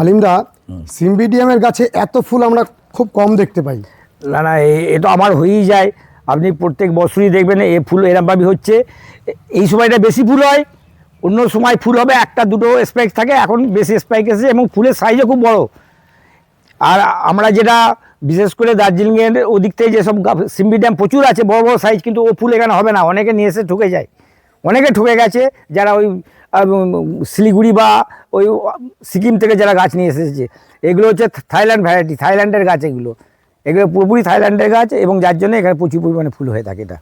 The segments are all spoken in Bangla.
আলিমদা, সিম্বিডিয়ামের গাছে এত ফুল আমরা খুব কম দেখতে পাই। না না, এ তো আমার হয়েই যায়। আপনি প্রত্যেক বছরই দেখবেন এ ফুল এরমভাবে হচ্ছে। এই সময়টা বেশি ফুল হয়, অন্য সময় ফুল হবে একটা দুটো স্পাইক থাকে, এখন বেশি স্পাইক এসেছে এবং ফুলের সাইজও খুব বড়। আর আমরা যেটা বিশেষ করে দার্জিলিংয়ের ওদিক থেকে যেসব সিম্বিডিয়াম প্রচুর আছে বড় বড় সাইজ, কিন্তু ও ফুল এখানে হবে না, অনেকে নিয়ে এসে ঠকে যায়। অনেকে ঠকে গেছে যারা ওই শিলিগুড়ি বা ওই সিকিম থেকে যারা গাছ নিয়ে এসেছে। এগুলো হচ্ছে থাইল্যান্ড ভ্যারাইটি, থাইল্যান্ডের গাছ এগুলো পুরোপুরি থাইল্যান্ডের গাছ, এবং যার জন্য এখানে প্রচুর পরিমাণে ফুল হয়ে থাকে। এটা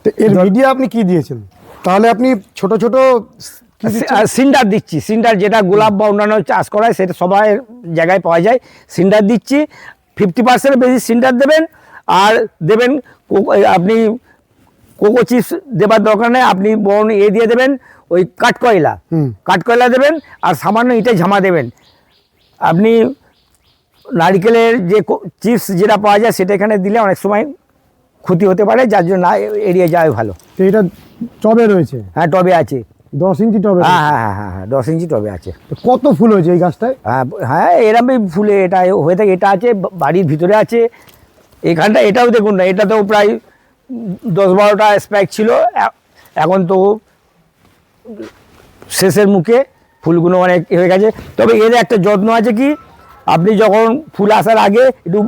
তো এর মিডিয়া আপনি কি দিয়েছেন? তাহলে আপনি ছোট ছোট সিন্ডার দিচ্ছি। সিন্ডার যেটা গোলাপ বা অন্যান্য চাষ করা হয় সেটা সবাই জায়গায় পাওয়া যায়। সিন্ডার দিচ্ছি, 50% বেশি সিন্ডার দেবেন। আর দেবেন আপনি কোকো চিপস দেবার দরকার নেই, আপনি বরং দিয়ে দেবেন ওই কাঠকয়লা দেবেন, আর সামান্য ইটে ঝামা দেবেন। আপনি নারকেলের যে চিপস যেটা পাওয়া যায় সেটা এখানে দিলে অনেক সময় ক্ষতি হতে পারে, যার জন্য না এড়িয়ে যাওয়াই ভালো। তো এটা টবে রয়েছে? হ্যাঁ, টবে আছে। 10 ইঞ্চি টবে? হ্যাঁ হ্যাঁ হ্যাঁ হ্যাঁ হ্যাঁ 10 ইঞ্চি টবে আছে। কত ফুল হয়েছে এই গাছটায়? হ্যাঁ হ্যাঁ, এরমই ফুলে এটা হয়ে থাকে। এটা আছে বাড়ির ভিতরে আছে, এখানটা এটাও দেখুন না, এটাতেও প্রায় 10-12টা স্পাইক ছিল, এখন তো শেষের মুখে ফুলগুলো অনেক হয়ে গেছে। তবে এর একটা যত্ন আছে কি, আপনি যখন ফুল আসার আগে একটু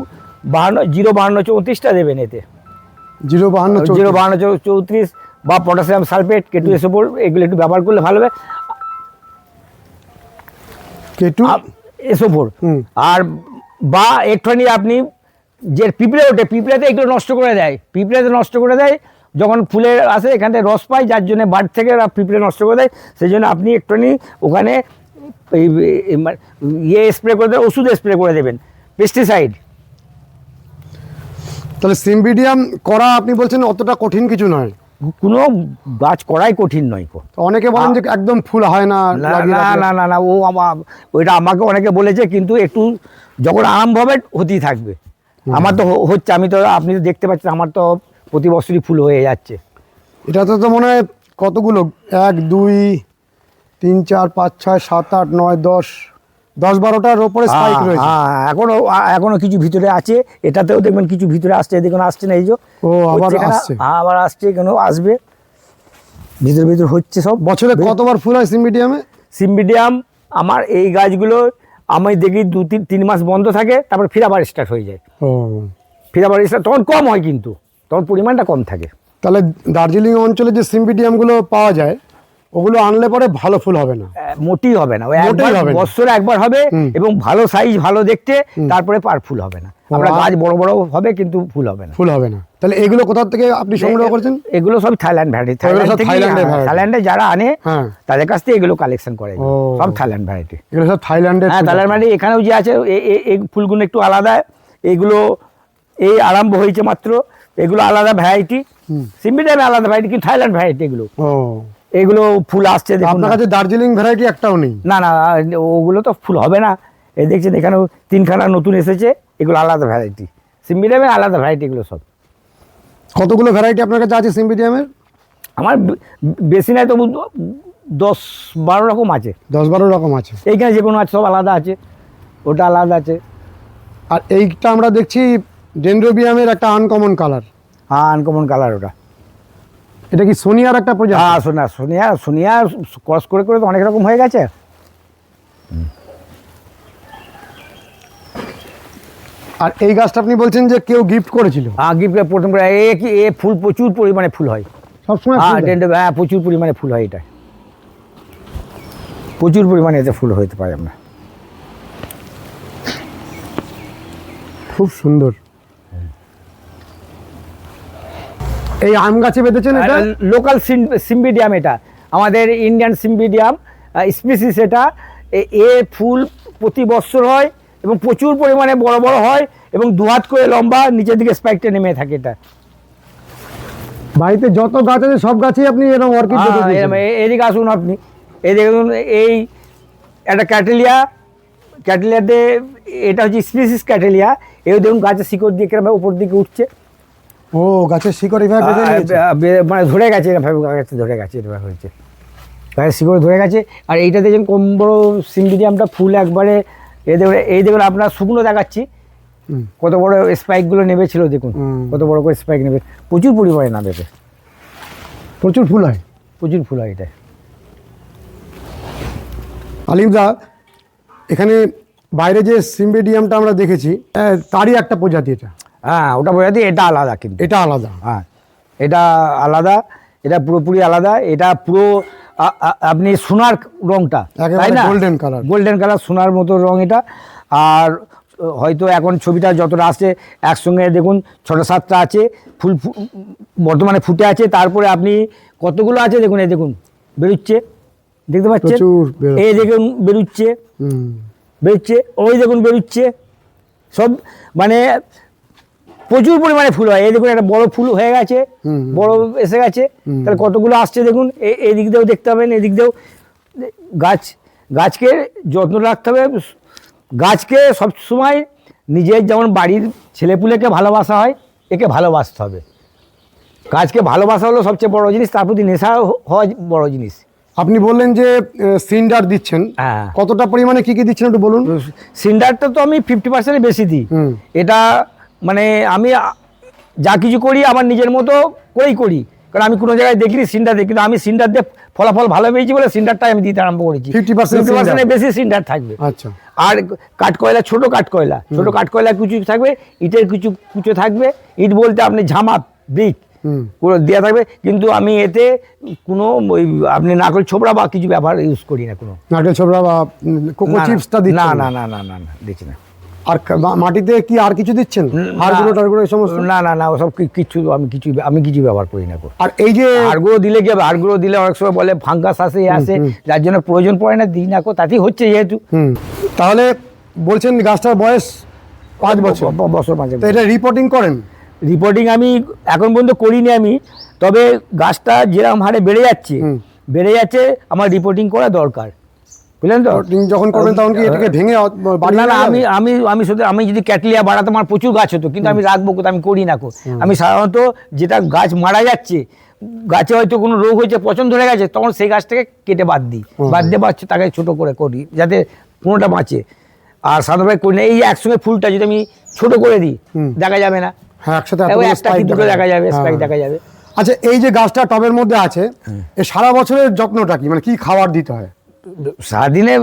052-34টা দেবেন। এতে 052-34 বা পটাশিয়াম সালফেট, কেটু এসোপোর, এগুলো একটু ব্যবহার করলে ভালো হবে। কেটু এসোপোর আর বা একটুখানি আপনি যে পিঁপড়ে ওঠে, পিঁপড়েতে এগুলো নষ্ট করে দেয়। যখন ফুলের আসে এখান থেকে রস পায়, যার জন্য বাড়ি থেকে পিঁপড়ে নষ্ট করে দেয়। সেই জন্য আপনি একটুখানি ওখানে স্প্রে করে দেবেন, ওষুধ স্প্রে করে দেবেন, পেস্টিসাইড। তাহলে সিম্বিডিয়াম করা আপনি বলছেন অতটা কঠিন কিছু নয়? কোনো গাছ করাই কঠিন নয়। অনেকে বলেন যে একদম ফুল হয় না। না না না, ওইটা আমাকে অনেকে বলেছে, কিন্তু একটু যখন আরম্ভ হবে হতেই থাকবে। আমার তো হচ্ছে, আমি তো আপনি তো দেখতে পাচ্ছেন আমার তো প্রতি বছরই ফুল হয়ে যাচ্ছে। এটা তো মনে হয় কতগুলো, 1 2 3 4 5 6 7 8 9 10-12টার উপরে স্পাইক রয়েছে। হ্যাঁ, এখনো কিছু ভিতরে আছে। এটাতেও দেখবেন কিছু ভিতরে আসছে, দেখুন আসছে না, এই যে আবার আসছে, কেন আসবে, ভিতর হচ্ছে সব। বছরে কতবার ফুল হয় সিম্বিডিয়ামে? সিম্বিডিয়াম আমার এই গাছগুলো আমি দেখি 2-3 মাস বন্ধ থাকে, তারপর ফির আবার স্টার্ট হয়ে যায়। তখন কম হয়, কিন্তু তখন পরিমাণটা কম থাকে। তাহলে দার্জিলিং অঞ্চলে যে সিম্বিডিয়ামগুলো পাওয়া যায় ওগুলো আনলে পরে ভালো ফুল হবে না? মোটেই হবে না। বছরে একবার হবে, এবং ভালো সাইজ, ভালো দেখতে, তারপরে আর ফুল হবে না। আমরা গাছ বড় বড় হবে, কিন্তু ফুল হবে না। তাহলে এগুলো কোথা থেকে আপনি সংগ্রহ করছেন? এগুলো সব থাইল্যান্ড ভ্যারাইটি। থাইল্যান্ডে যারা আনে তাদের কাছ থেকে এগুলো কালেকশন করে, সব থাইল্যান্ড ভ্যারাইটি। এগুলো সব থাইল্যান্ডের? হ্যাঁ, থাইল্যান্ড ভ্যারাইটি। এখানেও যে আছে এই ফুলগুলো একটু আলাদা, এগুলো এই আরম্ভ হয়েছে মাত্র। এগুলো আলাদা ভ্যারাইটি, সিম্বিডিয়াম আলাদা ভ্যারাইটি, কিন্তু থাইল্যান্ড ভ্যারাইটি এগুলো ফুল আসছে। আপনার কাছে দার্জিলিং ভ্যারাইটি একটাও নেই? না না, ওগুলো তো ফুল হবে না। এই দেখছেন এখানেও 3খানা নতুন এসেছে, এগুলো আলাদা ভ্যারাইটি, সিম্বিডিয়ামের আলাদা ভ্যারাইটি। এগুলো সব কতগুলো ভ্যারাইটি আপনার কাছে আছে সিম্বিডিয়ামের? আমার বেশি নাই, তবু 10-12 রকম আছে। 10-12 রকম আছে? এইখানে যে কোনো আছে, সব আলাদা আছে, ওটা আলাদা আছে। আর এইটা আমরা দেখছি ডেনড্রোবিয়ামের একটা আনকমন কালার। হ্যাঁ, আনকমন কালার। ওটা এটা কি সোনিয়ার একটা প্রজাতি? হ্যাঁ, সোনিয়া ক্রস করে তো অনেক রকম হয়ে গেছে। আর এই গাছটা আপনি বলছেন যে কেউ গিফট করেছিল? হ্যাঁ, গিফট প্রথম করে। এ ফুল প্রচুর পরিমাণে ফুল হয় সবসময়? হ্যাঁ, প্রচুর পরিমাণে ফুল হয়। এটা প্রচুর পরিমাণে এতে ফুল হতে পারে। আমরা খুব সুন্দর। এই আম গাছে বেঁধেছেন? এটা লোকাল সিম্বিডিয়াম, এটা আমাদের ইন্ডিয়ান সিম্বিডিয়াম স্পিসিস। এটা ফুল প্রতি বছর হয়, এবং প্রচুর পরিমাণে বড় বড় হয়, এবং 2 হাত করে লম্বা, নিচের দিকে স্পাইকটা নেমে থাকে। এটা বাড়িতে যত গাছ আছে সব গাছই আপনি এরকম অর্কিড? এদিকে আসুন আপনি, এই দেখুন, এই একটা ক্যাটেলিয়াতে, এটা হচ্ছে স্পিসিস ক্যাটেলিয়া। এই দেখুন গাছের শিকড় দিয়ে কিরকম উপর দিকে উঠছে। ও, গাছের শিকড় এভাবে মানে ধরে গেছে, এরকম গাছে ধরে গেছে, এরকম হয়েছে। গাছের শিকড় ধরে গেছে। আর এইটা দেখছেন কম বড় সিম্বিডিয়ামটা ফুল একবারে এই দেখুন আপনার শুকনো দেখাচ্ছি, কত বড় স্পাইকগুলো নেমেছিল দেখুন, কত বড় করে স্পাইক নেবে, প্রচুর পরিমাণে নামবে, প্রচুর ফুল হয়। প্রচুর ফুল হয় এটা। আলিমদা, এখানে বাইরে যে সিম্বেডিয়ামটা আমরা দেখেছি তারই একটা প্রজাতি এটা। হ্যাঁ ওটা বোঝাতে এটা আলাদা, কিন্তু এটা আলাদা। হ্যাঁ এটা আলাদা, এটা পুরোপুরি আলাদা। এটা পুরো আপনি সোনার রংটা, তাই না? গোল্ডেন কালার, গোল্ডেন কালার সোনার মতো রং এটা। আর হয়তো এখন ছবিটা যতটা আসছে একসঙ্গে দেখুন 6-7টা আছে ফুল বর্তমানে ফুটে আছে। তারপরে আপনি কতগুলো আছে দেখুন, এই দেখুন বেরোচ্ছে, দেখতে পাচ্ছেন? এই দেখুন বেরোচ্ছে, বেরোচ্ছে, ওই দেখুন বেরোচ্ছে, সব মানে প্রচুর পরিমাণে ফুল হয়। এই দেখুন একটা বড় ফুল হয়ে গেছে, বড় এসে গেছে, তাহলে কতগুলো আসছে দেখুন। এই দিক দিয়েও দেখতে পাবেন, এদিক দিয়েও। গাছকে যত্ন রাখতে হবে। গাছকে সবসময় নিজের যেমন বাড়ির ছেলেপুলেকে ভালোবাসা হয়, একে ভালোবাসতে হবে। গাছকে ভালোবাসা হলো সবচেয়ে বড় জিনিস, তার প্রতি নেশা হওয়া বড় জিনিস। আপনি বললেন যে সিন্ডার দিচ্ছেন, হ্যাঁ। কতটা পরিমাণে কি কি দিচ্ছেন একটু বলুন। সিন্ডারটা তো আমি 50% বেশি দিই। এটা মানে আমি যা কিছু করি আমার নিজের মতো করেই করি, কারণ আমি কোনো জায়গায় দেখিনি সিন্ডার দিই, কিন্তু আমি সিন্ডার দিয়ে ফলাফল ভালো পেয়েছি বলে সিন্ডারটাই আমি দিতে আরম্ভ করেছি। 50% বেশি সিন্ডার থাকবে। আচ্ছা। আর কাঠকয়লা, ছোট কাঠকয়লা কিছু থাকবে, ইটের কিছু থাকবে। ইট বলতে আপনি ঝামা ব্রিক দেওয়া থাকবে, কিন্তু আমি এতে কোনো ওই আপনি নারকেল ছোবড়া বা কিছু ব্যবহার ইউজ করি না। কোনো নারকেল ছোবড়া বা কোকো চিপসটা দিচ্ছেন? না না না না না না দিচ্ছি না। আর মাটিতে কি আর কিছু দিচ্ছেন? হাড়গুঁড়ো টাড়গুঁড়ো এই সমস্ত? না না না, ওসব আমি কিছু ব্যবহার করি না। আর এই যে হাড়গুঁড়ো দিলে কি হবে? হাড়গুঁড়ো দিলে অনেক সময় বলে ফাঙ্গাস আসে, যার জন্য প্রয়োজন পড়ে না, দিই না, তাতেই হচ্ছে যেহেতু। তাহলে বলছেন গাছটার বয়স 5 বছর? বছর 5। তো এটা রিপোর্টিং করেন? রিপোর্টিং আমি এখন পর্যন্ত করিনি আমি, তবে গাছটা যেরকম হারে বেড়ে যাচ্ছে আমার রিপোর্টিং করা দরকার, বুঝলেন তো? যখন করবেন তখন কি এটাকে ভেঙে না না, আমি যদি ক্যাটলিয়া বাড়াতে আমার প্রচুর গাছ হতো, কিন্তু আমি রাখবো কোথায়, আমি করি না। আমি সাধারণত যেটা গাছ মারা যাচ্ছে, গাছে হয়তো কোনো রোগ হয়েছে, পচন ধরে গেছে, তখন সেই গাছটাকে কেটে বাদ দিই, তাকে ছোট করে করি যাতে কোনোটা বাঁচে। আর সাধারণভাবে করি না। এই একসঙ্গে ফুলটা যদি আমি ছোট করে দিই দেখা যাবে না, একটা কি দুটো দেখা যাবে, স্পাইক দেখা যাবে। আচ্ছা, এই যে গাছটা টবের মধ্যে আছে, এই সারা বছরের যত্নটা কি, মানে কি খাবার দিতে হয়? সারাদিনে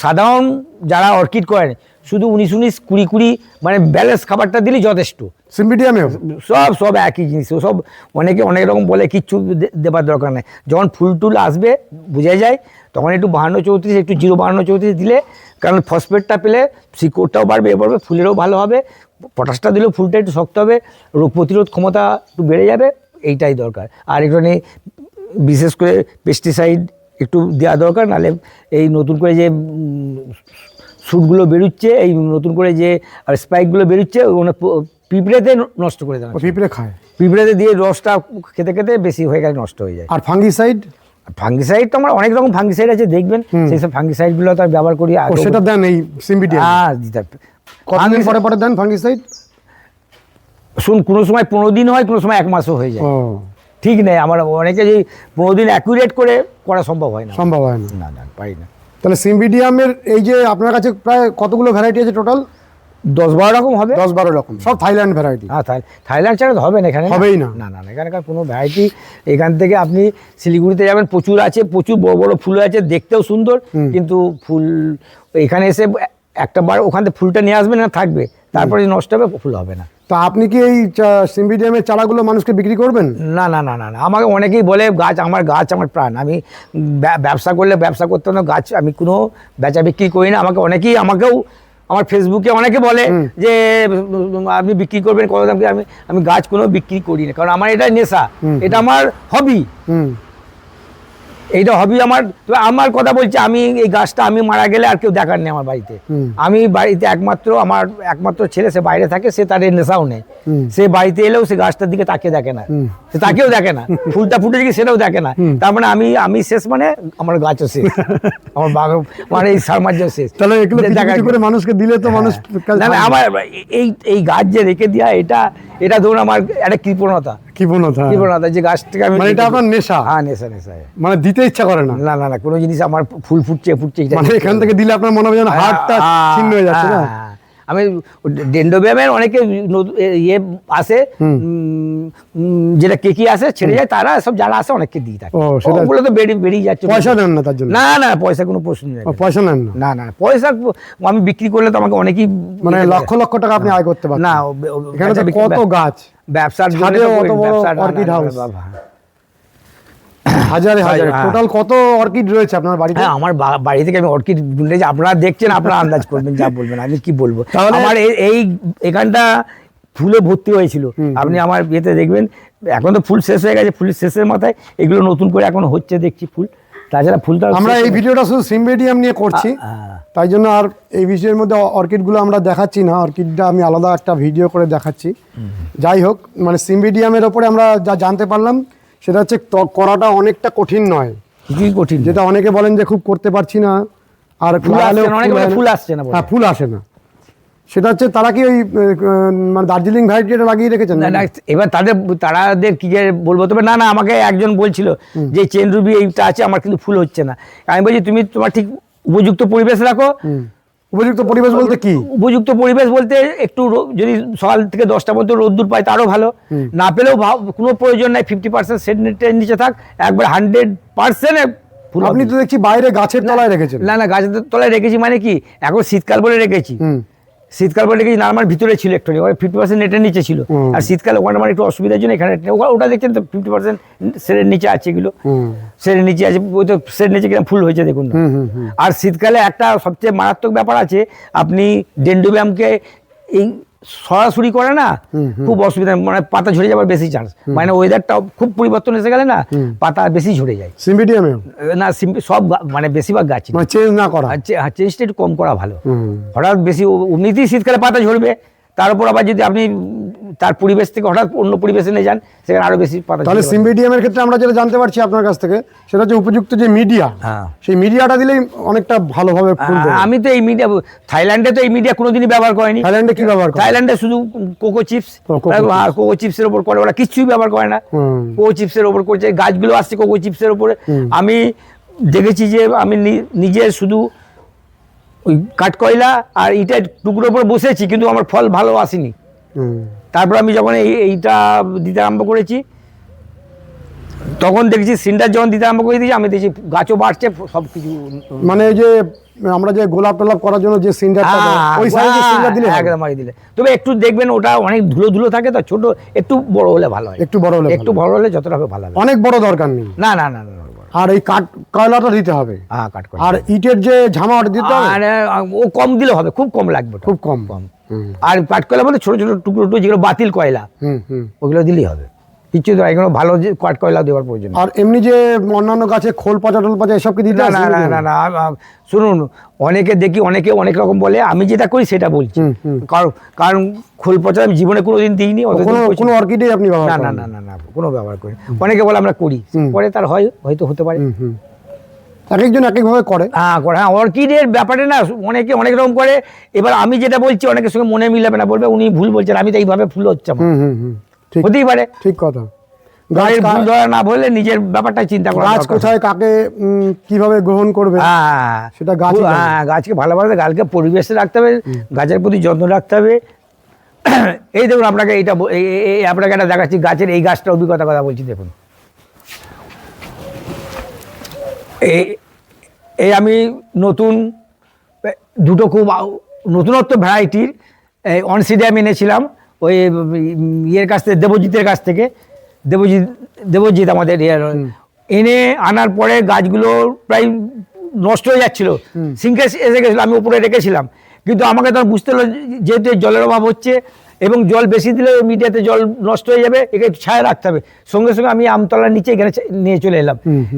সাধারণ যারা অর্কিড করেন শুধু 19-20 মানে ব্যালেন্স খাবারটা দিলেই যথেষ্ট। সিম্বিডিয়ামে সব একই জিনিস। সব অনেকে অনেক রকম বলে, কিচ্ছু দেবার দরকার নেই। যখন ফুল টুল আসবে বোঝা যায়, তখন একটু 52-34, একটু 0-52-34 দিলে, কারণ ফসফেটটা পেলে শিকড়টাও বাড়বে, ফুলেরও ভালো হবে। পটাশটা দিলেও ফুলটা একটু শক্ত হবে, রোগ প্রতিরোধ ক্ষমতা একটু বেড়ে যাবে, এইটাই দরকার। আর এখানে বিশেষ করে পেস্টিসাইড একটু দেওয়া দরকার, নাহলে এই নতুন করে যে স্যুটগুলো বেরোচ্ছে, এই নতুন করে যে স্পাইকগুলো বেরোচ্ছে, ওগুলো পিঁপড়েতে নষ্ট করে দেয়। পিঁপড়ে খায়? পিঁপড়েতে দিয়ে রসটা খেতে খেতে বেশি হয়ে গেলে নষ্ট হয়ে যায়। আর ফাঙ্গিসাইড? ফাঙ্গিসাইড তো আমার অনেক রকম ফাঙ্গিসাইড আছে, দেখবেন সেই সব ফাঙ্গিসাইডগুলো তো ব্যবহার করি। সেটা দেন এই সিম্বিডিয়াম? হ্যাঁ দিতে। কতদিন পরে দেন ফাঙ্গিসাইড? কোনো সময় 15 দিন হয়, কোনো সময় 1 মাসও হয়ে যায়, ঠিক নেই। আমার অনেকে যে 15 দিন অ্যাকুরেট করা সম্ভব হয় না। না না, পারি না। তাহলে সিম্বিডিয়ামের এই যে আপনার কাছে প্রায় কতগুলো ভ্যারাইটি আছে টোটাল? 10-12 রকম হবে। 10-12 রকম, সব থাইল্যান্ড ভ্যারাইটি? হ্যাঁ, থাইল্যান্ড ছাড়া তো হবে না এখানে, হবেই না। না না, এখানকার কোনো ভ্যারাইটি। এখান থেকে আপনি শিলিগুড়িতে যাবেন, প্রচুর আছে, প্রচুর বড় বড় ফুল আছে, দেখতেও সুন্দর, কিন্তু ফুল এখানে এসে একটা বার ওখান থেকে ফুলটা নিয়ে আসবে না, থাকবে, তারপরে নষ্ট হবে, ফুল হবে না। তা আপনি কি এই সিম্বিডিয়ামের চারাগুলো মানুষকে বিক্রি করবেন? না না না না না, আমাকে অনেকেই বলে গাছ আমার প্রাণ। আমি ব্যবসা করতে না, গাছ আমি কোনো বেচা বিক্রি করি না। আমাকেও আমার ফেসবুকে অনেকে বলে যে আপনি বিক্রি করবেন কত দাম, আমি গাছ কোনো বিক্রি করি না, কারণ আমার এটা নেশা, এটা আমার হবি। এইটা হবি আমার। আমার কথা বলছি, আমি এই গাছটা আমি মারা গেলে আর কেউ দেখার নেই আমার বাড়িতে। আমি বাড়িতে আমার একমাত্র ছেলে, সে বাইরে থাকে, সে তার নেশাও নেই। সে বাড়িতে এলেও সে গাছটার দিকে তাকিয়ে দেখে না, সে তাকেও দেখে না, ফুলটা ফুটেছে কি সেটাও দেখে না। তার মানে আমি শেষ, মানে আমার গাছও শেষ, আমার বাঘ মানে এই সাম্রাজ্য শেষ। তাহলে এগুলো বিক্রি করে মানুষকে দিলে তো মানুষ, আমার এই গাছ যে রেখে দেওয়া, এটা ধরুন আমার একটা কৃপণতা। কৃপণতা। কৃপণতা, যে গাছটাকে আমি মানে এটা আপনার নেশা? হ্যাঁ, নেশা নেশা। মানে দিতে ইচ্ছা করে না? না না না, কোনো জিনিস আমার ফুল ফুটছে ফুটছে এটা মানে এখান থেকে দিলে আপনার মনে হবে যেন হার্টটা ছিন্ন হয়ে যাচ্ছে না? আমি ডেন্ডোবিয়ামের অনেকে ইয়ে আসে, যেটা কেকি আসে ছেড়ে যায়, তারা সব যারা আসে অনেককে দিই থাকে। ও, সেটা- ওগুলো তো বেরিয়ে যাচ্ছে। পয়সা দেন না তার জন্য? না না, পয়সা কোনো প্রশ্ন নেই। ও, পয়সা নেন না? না না, পয়সা আমি বিক্রি করলে তো আমাকে অনেকেই মানে লক্ষ লক্ষ টাকা আপনি আয় করতে পারেন? না, এখানে তো কত গাছ, ব্যবসার জন্য ছাদে তো অত বড় ব্যবসা, না, অর্কিড না, না, হাউস। বাবা। হাজারে হাজারে হ্যাঁ। টোটাল কত অর্কিড রয়েছে আপনার বাড়িতে? হ্যাঁ, আমার বাড়ি থেকে আমি অর্কিড বুনলে, যে আপনারা দেখছেন, আপনারা আন্দাজ করবেন, যা বলবেন আমি কি বলবো। তাহলে- আমার এখানটা ফুলে ভর্তি হয়েছিল, আপনি আমার বিয়েতে দেখবেন। এখন তো ফুল শেষ হয়ে গেছে, ফুলের শেষের মাথায় এগুলো নতুন করে এখন হচ্ছে দেখছি ফুল। তাছাড়া ফুলটা আমরা এই ভিডিওটা শুধু সিম্বেডিয়াম নিয়ে করছি, তাই জন্য আর এই বিষয়ের মধ্যে অর্কিডগুলো আমরা দেখাচ্ছি না। অর্কিডটা আমি আলাদা একটা ভিডিও করে দেখাচ্ছি। যাই হোক, মানে সিম্বেডিয়ামের ওপরে আমরা যা জানতে পারলাম সেটা হচ্ছে করাটা অনেকটা কঠিন নয়, কিছুই কঠিন, যেটা অনেকে বলেন যে খুব করতে পারছি না, আর ফুল লাগালেও আসছে না, অনেকে ফুল বলে হয় না। ফুল আসছে না বলে। হ্যাঁ, ফুল আসে না। সেটা হচ্ছে তারা কি ওই মানে দার্জিলিং ভ্যারাইটিটা লাগিয়ে রেখেছেন? না না, এবার তাদের কি যে বলবো, তবে না না, আমাকে একজন বলছিল যে চেন রুবি এইটা আছে, আমার কিন্তু ফুল হচ্ছে না। আমি বলছি তুমি তোমার ঠিক উপযুক্ত পরিবেশ রাখো। উপযুক্ত পরিবেশ বলতে কি? উপযুক্ত পরিবেশ বলতে একটু যদি সকাল থেকে 10টা পর্যন্ত রোদ্দুর পায় তারও ভালো, না পেলেও কোনো প্রয়োজন নাই, 50% শেড নেটের নিচে থাক, একবার 100% ফুল আপনি তো দেখছি বাইরে গাছের তলায় রেখেছেন। না না, গাছের তলায় রেখেছি, মানে কি এখন শীতকাল বলে রেখেছি। শীতকাল বলে রেখেছি না, আমার ভিতরে ছিল একটু, 50% নেটের নিচে ছিল। আর শীতকালে ওখানে আমার একটু অসুবিধার জন্য এখানে ওটা দেখছেন তো 50% শেডের নিচে আছে, এগুলো শেডের নিচে আছে, ওই তো শেডের নিচে কিরকম ফুল হয়েছে দেখুন না। আর শীতকালে একটা সবচেয়ে মারাত্মক ব্যাপার আছে, আপনি ডেন্ডোবিয়ামকে এই সরাসরি করে না, খুব অসুবিধা, মানে পাতা ঝরে যাওয়ার বেশি চান্স, মানে ওয়েদারটা খুব পরিবর্তন এসে গেলে না পাতা বেশি ঝরে যায়। সিম্বেডিয়ামে না, সব মানে বেশিরভাগ গাছ মানে চেঞ্জ না করা? চেঞ্জটা একটু কম করা ভালো। হঠাৎ বেশি এমনিতেই শীতকালে পাতা ঝরবে, তার উপর আবার যদি আপনি তার পরিবেশ থেকে হঠাৎ অন্য পরিবেশে নিয়ে যান, সেখানে আরো বেশি পাতা। তাহলে সিম্বেডিয়ামের ক্ষেত্রে আমরা যেটা জানতে পারছি আপনার কাছ থেকে, সেটা হচ্ছে উপযুক্ত যে মিডিয়া, সেই মিডিয়াটা দিলেই অনেকটা ভালোভাবে ফুল দেবে। আমি তো এই মিডিয়া, থাইল্যান্ডে তো এই মিডিয়া কোনোদিনই ব্যবহার করেনি। থাইল্যান্ডে কি ব্যবহার করে? থাইল্যান্ডে শুধু কোকো চিপস, কোকো চিপসের ওপর করে, ওরা কিছুই ব্যবহার করে না, কোকো চিপসের ওপর করছে। গাছগুলো আসছে কোকো চিপসের ওপরে। আমি দেখেছি যে আমি নিজে শুধু ওই কাঠকয়লা আর ইটের টুকরোর উপর বসেছি, কিন্তু আমার ফল ভালো আসেনি। তারপর আমি যখন এইটা দিতে আরম্ভ করেছি, তখন দেখছি সিন্ডার যখন দিতে আরম্ভ করে দিয়েছি, আমি দেখছি গাছও বাড়ছে, সব কিছু। মানে যে আমরা যে গোলাপ টোলাপ করার জন্য যে সিন্ডারটা, ওই সাইজের সিন্ডার দিলে হবে? একদম দিলে, তবে একটু দেখবেন ওটা অনেক ধুলো ধুলো থাকে, তো ছোট একটু বড় হলে ভালো হয়। একটু বড় হলে একটু বড় হলে যতটা হবে ভালো হবে। অনেক বড় দরকার নেই। না না না না, আর এই কাঠ কয়লাটা দিতে হবে, হ্যাঁ কাট করে। আর ইটের যে ঝামাটা দিতে হবে, আর ও কম দিলে হবে, খুব কম লাগবে ওটা। খুব কম। আর কাঠ কয়লা বলতে ছোট ছোট টুকরো টুকরো যেগুলো বাতিল কয়লা, ওগুলো দিলেই হবে, কিছু তো এগুলো ভালো যে কাঠ কয়লা দেওয়ার প্রয়োজন। আর এমনি যে অন্যান্য গাছে খোল পচা টোল পচা এসব কি দিতে না হয়? না না না না, শুনুন, অনেকে দেখি অনেকে অনেক রকম বলে, আমি যেটা করি সেটা বলছি। কারণ খোল পচা আমি জীবনে কোনোদিন দিইনি। কোনো অর্কিডে আপনি ব্যবহার না করেন? না না না, কোনো ব্যবহার করি। অনেকে বলে আমরা করি, পরে তার হয়তো হতে পারে। এক একজন এক একভাবে করে। হ্যাঁ, অর্কিডের ব্যাপারে না অনেকে অনেক রকম করে। এবার আমি যেটা বলছি অনেকের সঙ্গে মনে মিলাবে না, বলবে উনি ভুল বলছেন, আমি তো এইভাবে ফুল হচ্ছে আমার। ঠিক, হতেই পারে, ঠিক কথা। গাছের ভুল ধরা না বললে নিজের ব্যাপারটা চিন্তা করা গাছ দরকার। কোথায় কাকে কিভাবে গ্রহণ করবে সেটা গাছ। গাছকে ভালোভাবে গাছকে পরিবেশে রাখতে হবে, গাছের প্রতি যত্ন রাখতে হবে। এই দেখুন, আপনাকে আপনাকে একটা দেখাচ্ছি, গাছের এই গাছটা অভিজ্ঞতা কথা বলছি। দেখুন, এই আমি নতুন দুটো খুব নতুনত্ব ভ্যারাইটির অনসিডিয়াম এনেছিলাম ওই ইয়ের কাছ থেকে, দেবজিতের কাছ থেকে। দেবজিৎ আমাদের এনে আনার পরে গাছগুলো প্রায় নষ্ট হয়ে যাচ্ছিল, সিঙ্কে এসে গেছিলো। আমি উপরে রেখেছিলাম, কিন্তু আমাকে তখন বুঝতে হলো যেহেতু জলের অভাব হচ্ছে এবং জল বেশি দিলে মিডিয়াতে জল নষ্ট হয়ে যাবে, একে একটু ছায়া রাখতে হবে। সঙ্গে সঙ্গে আমি আমতলার নিচে এখানে নিয়ে চলে এলাম,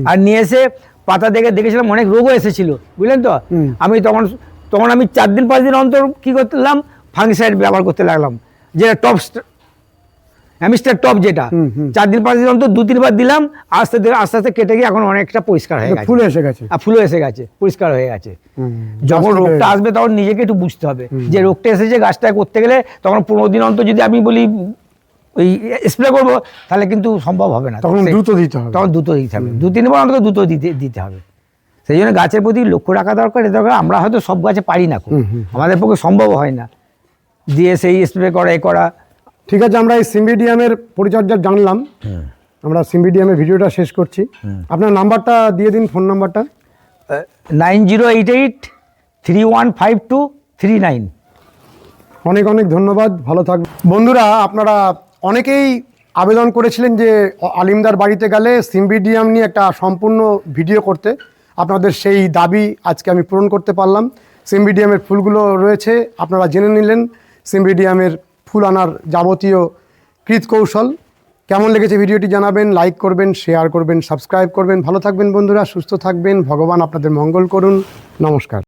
আর নিয়ে এসে পাতা দেখেছিলাম অনেক রোগও এসেছিল, বুঝলেন তো। আমি তখন আমি 4 দিন 5 দিন অন্তর কী করলাম, ফাঙ্গিসাইড ব্যবহার করতে লাগলাম, যেটা হ্যামিস্টার টপ, যেটা 4 দিন 5 দিন অন্তর 2-3 বার দিলাম। আস্তে আস্তে কেটে গিয়ে এখন অনেকটা পরিষ্কার হয়ে গেছে, ফুলে এসে গেছে, ফুলও এসে গেছে, পরিষ্কার হয়ে গেছে। যখন রোগটা আসবে তখন নিজেকে একটু বুঝতে হবে যে রোগটা এসেছে, গাছটা করতে গেলে তখন 15 দিন অন্তর যদি আমি বলি ওই স্প্রে করবো, তাহলে কিন্তু সম্ভব হবে না। তখন দ্রুত দিতে হবে। তখন দ্রুত দিতে হবে, 2-3 বার অন্তত দ্রুত দিতে হবে। সেই জন্য গাছের প্রতি লক্ষ্য রাখা দরকার। এটা দরকার, আমরা হয়তো সব গাছে পারি না, আমাদের পক্ষে সম্ভব হয় না দিয়ে সেই স্প্রে করা এ করা। ঠিক আছে, আমরা এই সিম্বিডিয়ামের পরিচর্যা জানলাম, আমরা সিম্বিডিয়ামের ভিডিওটা শেষ করছি। আপনার নাম্বারটা দিয়ে দিন, ফোন নাম্বারটা। 9088315239। অনেক অনেক ধন্যবাদ, ভালো থাকবেন বন্ধুরা। আপনারা অনেকেই আবেদন করেছিলেন যে আলিমদার বাড়িতে গেলে সিম্বিডিয়াম নিয়ে একটা সম্পূর্ণ ভিডিও করতে। আপনাদের সেই দাবি আজকে আমি পূরণ করতে পারলাম। সিম্বিডিয়ামের ফুলগুলো রয়েছে, আপনারা জেনে নিলেন সিম্বিডিয়ামের ফুল আনার যাবতীয় কৃতকৌশল। কেমন লেগেছে ভিডিওটি জানাবেন, লাইক করবেন, শেয়ার করবেন, সাবস্ক্রাইব করবেন। ভালো থাকবেন বন্ধুরা, সুস্থ থাকবেন, ভগবান আপনাদের মঙ্গল করুন। নমস্কার।